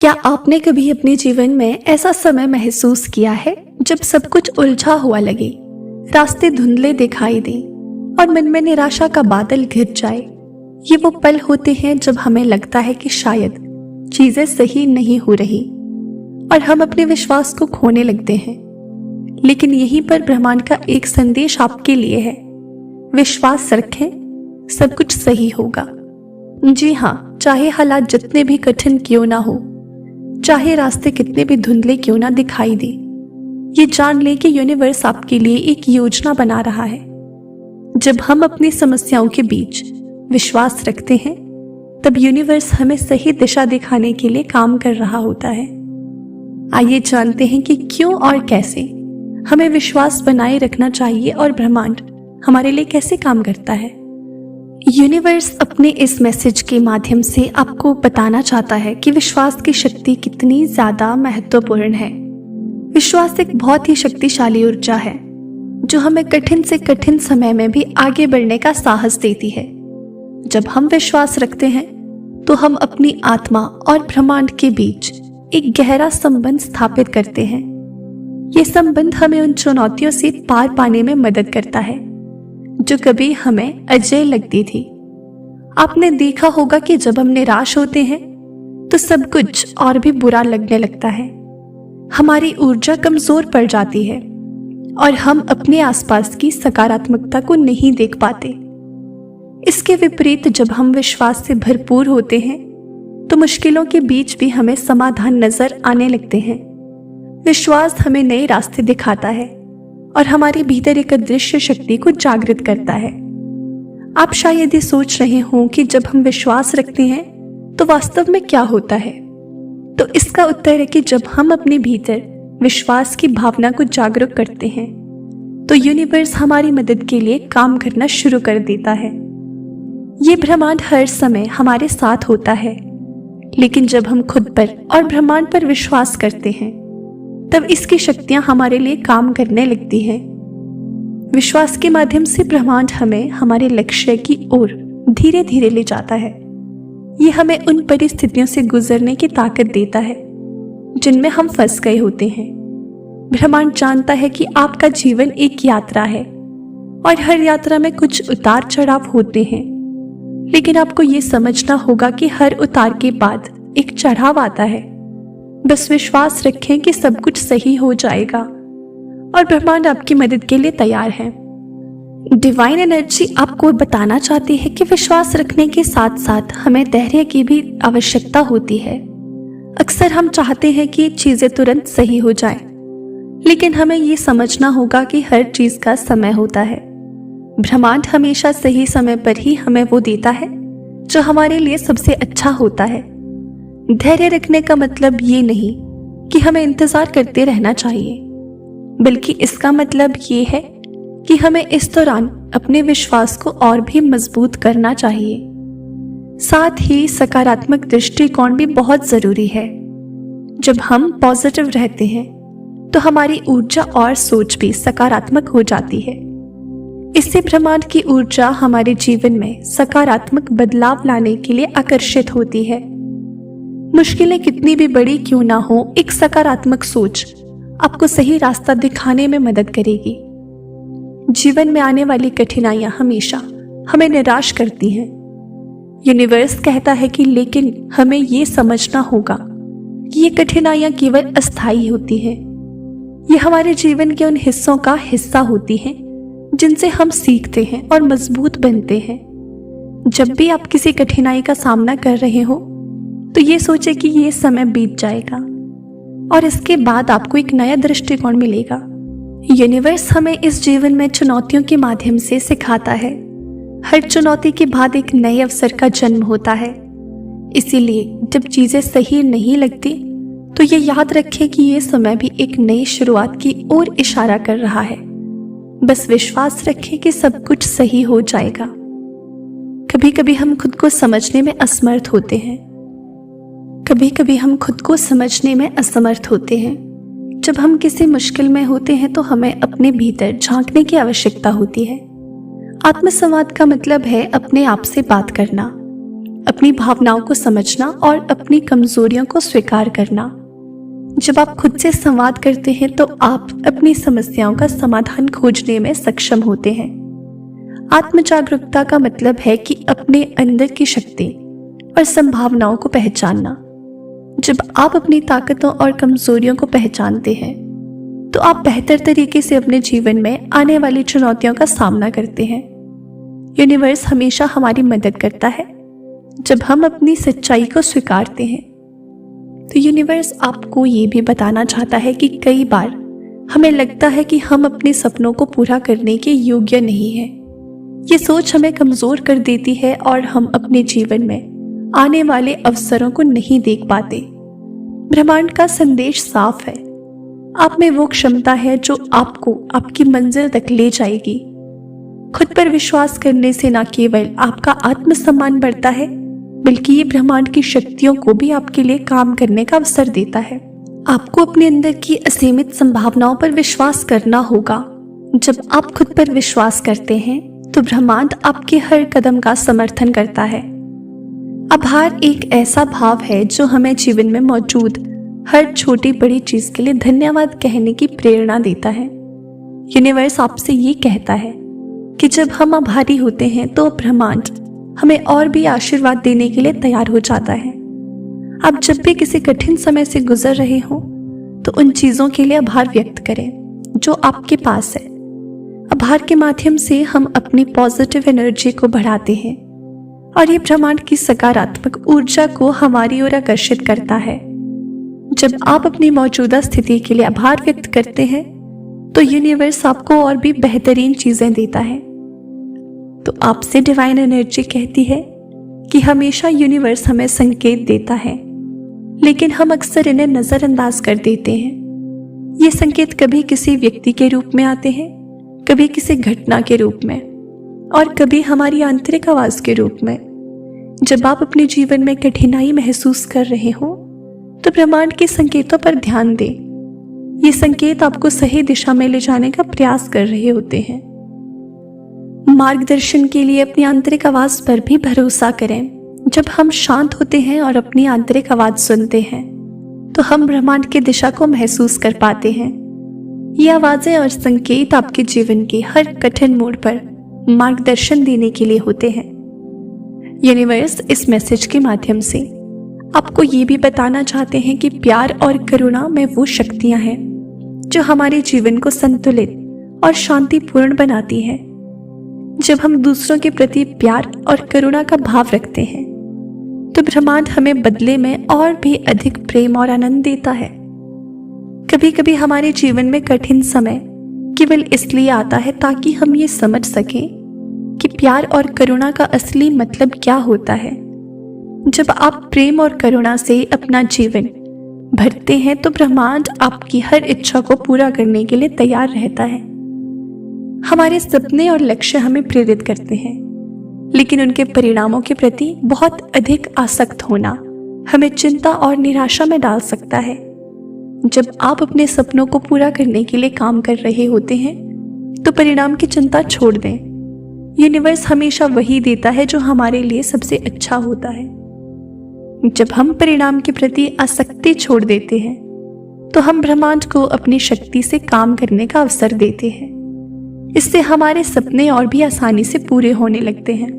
क्या आपने कभी अपने जीवन में ऐसा समय महसूस किया है जब सब कुछ उलझा हुआ लगे, रास्ते धुंधले दिखाई दें और मन में निराशा का बादल घिर जाए? ये वो पल होते हैं जब हमें लगता है कि शायद चीजें सही नहीं हो रही और हम अपने विश्वास को खोने लगते हैं। लेकिन यहीं पर ब्रह्मांड का एक संदेश आपके लिए है। विश्वास रखें, सब कुछ सही होगा। जी हाँ, चाहे हालात जितने भी कठिन क्यों ना हो, चाहे रास्ते कितने भी धुंधले क्यों ना दिखाई दे, ये जान ले कि यूनिवर्स आपके लिए एक योजना बना रहा है। जब हम अपनी समस्याओं के बीच विश्वास रखते हैं, तब यूनिवर्स हमें सही दिशा दिखाने के लिए काम कर रहा होता है। आइए जानते हैं कि क्यों और कैसे हमें विश्वास बनाए रखना चाहिए और ब्रह्मांड हमारे लिए कैसे काम करता है। यूनिवर्स अपने इस मैसेज के माध्यम से आपको बताना चाहता है कि विश्वास की शक्ति कितनी ज्यादा महत्वपूर्ण है। विश्वास एक बहुत ही शक्तिशाली ऊर्जा है जो हमें कठिन से कठिन समय में भी आगे बढ़ने का साहस देती है। जब हम विश्वास रखते हैं तो हम अपनी आत्मा और ब्रह्मांड के बीच एक गहरा संबंध स्थापित करते हैं। ये संबंध हमें उन चुनौतियों से पार पाने में मदद करता है जो कभी हमें अजेय लगती थी। आपने देखा होगा कि जब हम निराश होते हैं तो सब कुछ और भी बुरा लगने लगता है। हमारी ऊर्जा कमजोर पड़ जाती है और हम अपने आसपास की सकारात्मकता को नहीं देख पाते। इसके विपरीत जब हम विश्वास से भरपूर होते हैं तो मुश्किलों के बीच भी हमें समाधान नजर आने लगते हैं। विश्वास हमें नए रास्ते दिखाता है और हमारे भीतर एक अदृश्य शक्ति को जागृत करता है। आप शायद ये सोच रहे हों कि जब हम विश्वास रखते हैं तो वास्तव में क्या होता है। तो इसका उत्तर है कि जब हम अपने भीतर विश्वास की भावना को जागरूक करते हैं तो यूनिवर्स हमारी मदद के लिए काम करना शुरू कर देता है। ये ब्रह्मांड हर समय हमारे साथ होता है, लेकिन जब हम खुद पर और ब्रह्मांड पर विश्वास करते हैं तब इसकी शक्तियां हमारे लिए काम करने लगती हैं। विश्वास के माध्यम से ब्रह्मांड हमें हमारे लक्ष्य की ओर धीरे धीरे ले जाता है। ये हमें उन परिस्थितियों से गुजरने की ताकत देता है जिनमें हम फंस गए होते हैं। ब्रह्मांड जानता है कि आपका जीवन एक यात्रा है और हर यात्रा में कुछ उतार चढ़ाव होते हैं, लेकिन आपको ये समझना होगा कि हर उतार के बाद एक चढ़ाव आता है। बस विश्वास रखें कि सब कुछ सही हो जाएगा और ब्रह्मांड आपकी मदद के लिए तैयार है। डिवाइन एनर्जी आपको बताना चाहती है कि विश्वास रखने के साथ साथ हमें धैर्य की भी आवश्यकता होती है। अक्सर हम चाहते हैं कि चीजें तुरंत सही हो जाएं, लेकिन हमें ये समझना होगा कि हर चीज का समय होता है। ब्रह्मांड हमेशा सही समय पर ही हमें वो देता है जो हमारे लिए सबसे अच्छा होता है। धैर्य रखने का मतलब ये नहीं कि हमें इंतजार करते रहना चाहिए, बल्कि इसका मतलब ये है कि हमें इस दौरान अपने विश्वास को और भी मजबूत करना चाहिए। साथ ही सकारात्मक दृष्टिकोण भी बहुत जरूरी है। जब हम पॉजिटिव रहते हैं तो हमारी ऊर्जा और सोच भी सकारात्मक हो जाती है। इससे ब्रह्मांड की ऊर्जा हमारे जीवन में सकारात्मक बदलाव लाने के लिए आकर्षित होती है। मुश्किलें कितनी भी बड़ी क्यों ना हो, एक सकारात्मक सोच आपको सही रास्ता दिखाने में मदद करेगी। जीवन में आने वाली कठिनाइयां हमेशा हमें निराश करती हैं। यूनिवर्स कहता है कि लेकिन हमें ये समझना होगा कि ये कठिनाइयां केवल अस्थायी होती हैं। ये हमारे जीवन के उन हिस्सों का हिस्सा होती हैं जिनसे हम सीखते हैं और मजबूत बनते हैं। जब भी आप किसी कठिनाई का सामना कर रहे हो तो ये सोचे कि ये समय बीत जाएगा और इसके बाद आपको एक नया दृष्टिकोण मिलेगा। यूनिवर्स हमें इस जीवन में चुनौतियों के माध्यम से सिखाता है। हर चुनौती के बाद एक नए अवसर का जन्म होता है। इसीलिए जब चीजें सही नहीं लगती तो ये याद रखें कि ये समय भी एक नई शुरुआत की ओर इशारा कर रहा है। बस विश्वास रखें कि सब कुछ सही हो जाएगा। कभी कभी हम खुद को समझने में असमर्थ होते हैं। जब हम किसी मुश्किल में होते हैं तो हमें अपने भीतर झांकने की आवश्यकता होती है। आत्मसंवाद का मतलब है अपने आप से बात करना, अपनी भावनाओं को समझना और अपनी कमजोरियों को स्वीकार करना। जब आप खुद से संवाद करते हैं तो आप अपनी समस्याओं का समाधान खोजने में सक्षम होते हैं। आत्म जागरूकता का मतलब है कि अपने अंदर की शक्ति और संभावनाओं को पहचानना। जब आप अपनी ताकतों और कमजोरियों को पहचानते हैं तो आप बेहतर तरीके से अपने जीवन में आने वाली चुनौतियों का सामना करते हैं। यूनिवर्स हमेशा हमारी मदद करता है जब हम अपनी सच्चाई को स्वीकारते हैं। तो यूनिवर्स आपको ये भी बताना चाहता है कि कई बार हमें लगता है कि हम अपने सपनों को पूरा करने के योग्य नहीं हैं। ये सोच हमें कमजोर कर देती है और हम अपने जीवन में आने वाले अवसरों को नहीं देख पाते। ब्रह्मांड का संदेश साफ है, आप में वो क्षमता है जो आपको आपकी मंजिल तक ले जाएगी। खुद पर विश्वास करने से न केवल आपका आत्मसम्मान बढ़ता है बल्कि ये ब्रह्मांड की शक्तियों को भी आपके लिए काम करने का अवसर देता है। आपको अपने अंदर की असीमित संभावनाओं पर विश्वास करना होगा। जब आप खुद पर विश्वास करते हैं तो ब्रह्मांड आपके हर कदम का समर्थन करता है। आभार एक ऐसा भाव है जो हमें जीवन में मौजूद हर छोटी बड़ी चीज के लिए धन्यवाद कहने की प्रेरणा देता है। यूनिवर्स आपसे ये कहता है कि जब हम आभारी होते हैं तो ब्रह्मांड हमें और भी आशीर्वाद देने के लिए तैयार हो जाता है। आप जब भी किसी कठिन समय से गुजर रहे हो तो उन चीजों के लिए आभार व्यक्त करें जो आपके पास है। आभार के माध्यम से हम अपनी पॉजिटिव एनर्जी को बढ़ाते हैं और ये ब्रह्मांड की सकारात्मक ऊर्जा को हमारी ओर आकर्षित करता है। जब आप अपनी मौजूदा स्थिति के लिए आभार व्यक्त करते हैं तो यूनिवर्स आपको और भी बेहतरीन चीजें देता है। तो आपसे डिवाइन एनर्जी कहती है कि हमेशा यूनिवर्स हमें संकेत देता है, लेकिन हम अक्सर इन्हें नजरअंदाज कर देते हैं। ये संकेत कभी किसी व्यक्ति के रूप में आते हैं, कभी किसी घटना के रूप में और कभी हमारी आंतरिक आवाज के रूप में। जब आप अपने जीवन में कठिनाई महसूस कर रहे हो तो ब्रह्मांड के संकेतों पर ध्यान दें। ये संकेत आपको सही दिशा में ले जाने का प्रयास कर रहे होते हैं। मार्गदर्शन के लिए अपनी आंतरिक आवाज पर भी भरोसा करें। जब हम शांत होते हैं और अपनी आंतरिक आवाज सुनते हैं तो हम ब्रह्मांड की दिशा को महसूस कर पाते हैं। ये आवाजें और संकेत आपके जीवन के हर कठिन मोड़ पर मार्गदर्शन देने के लिए होते हैं। यूनिवर्स इस मैसेज के माध्यम से आपको ये भी बताना चाहते हैं कि प्यार और करुणा में वो शक्तियां हैं जो हमारे जीवन को संतुलित और शांतिपूर्ण बनाती हैं। जब हम दूसरों के प्रति प्यार और करुणा का भाव रखते हैं तो ब्रह्मांड हमें बदले में और भी अधिक प्रेम और आनंद देता है। कभी कभी हमारे जीवन में कठिन समय केवल इसलिए आता है ताकि हम ये समझ सकें कि प्यार और करुणा का असली मतलब क्या होता है। जब आप प्रेम और करुणा से अपना जीवन भरते हैं तो ब्रह्मांड आपकी हर इच्छा को पूरा करने के लिए तैयार रहता है। हमारे सपने और लक्ष्य हमें प्रेरित करते हैं, लेकिन उनके परिणामों के प्रति बहुत अधिक आसक्त होना हमें चिंता और निराशा में डाल सकता है। जब आप अपने सपनों को पूरा करने के लिए काम कर रहे होते हैं तो परिणाम की चिंता छोड़ दें। यूनिवर्स हमेशा वही देता है जो हमारे लिए सबसे अच्छा होता है। जब हम परिणाम के प्रति आसक्ति छोड़ देते हैं तो हम ब्रह्मांड को अपनी शक्ति से काम करने का अवसर देते हैं। इससे हमारे सपने और भी आसानी से पूरे होने लगते हैं।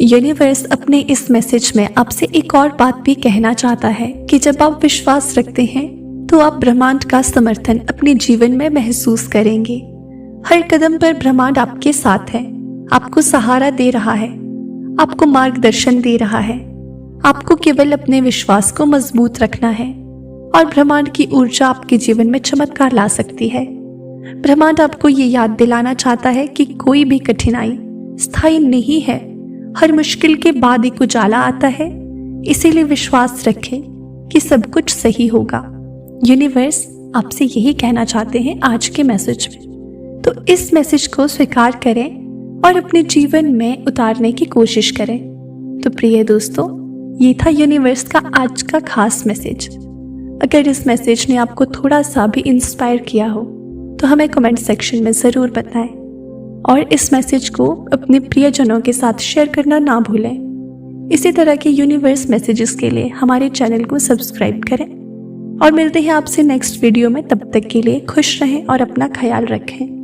यूनिवर्स अपने इस मैसेज में आपसे एक और बात भी कहना चाहता है कि जब आप विश्वास रखते हैं तो आप ब्रह्मांड का समर्थन अपने जीवन में महसूस करेंगे। हर कदम पर ब्रह्मांड आपके साथ है, आपको सहारा दे रहा है, आपको मार्गदर्शन दे रहा है। आपको केवल अपने विश्वास को मजबूत रखना है और ब्रह्मांड की ऊर्जा आपके जीवन में चमत्कार ला सकती है। ब्रह्मांड आपको ये याद दिलाना चाहता है कि कोई भी कठिनाई स्थायी नहीं है। हर मुश्किल के बाद एक उजाला आता है, इसीलिए विश्वास रखें कि सब कुछ सही होगा। यूनिवर्स आपसे यही कहना चाहते हैं आज के मैसेज में। तो इस मैसेज को स्वीकार करें और अपने जीवन में उतारने की कोशिश करें। तो प्रिय दोस्तों, ये था यूनिवर्स का आज का खास मैसेज। अगर इस मैसेज ने आपको थोड़ा सा भी इंस्पायर किया हो तो हमें कमेंट सेक्शन में ज़रूर बताएं और इस मैसेज को अपने प्रियजनों के साथ शेयर करना ना भूलें। इसी तरह के यूनिवर्स मैसेजेस के लिए हमारे चैनल को सब्सक्राइब करें और मिलते हैं आपसे नेक्स्ट वीडियो में। तब तक के लिए खुश रहें और अपना ख्याल रखें।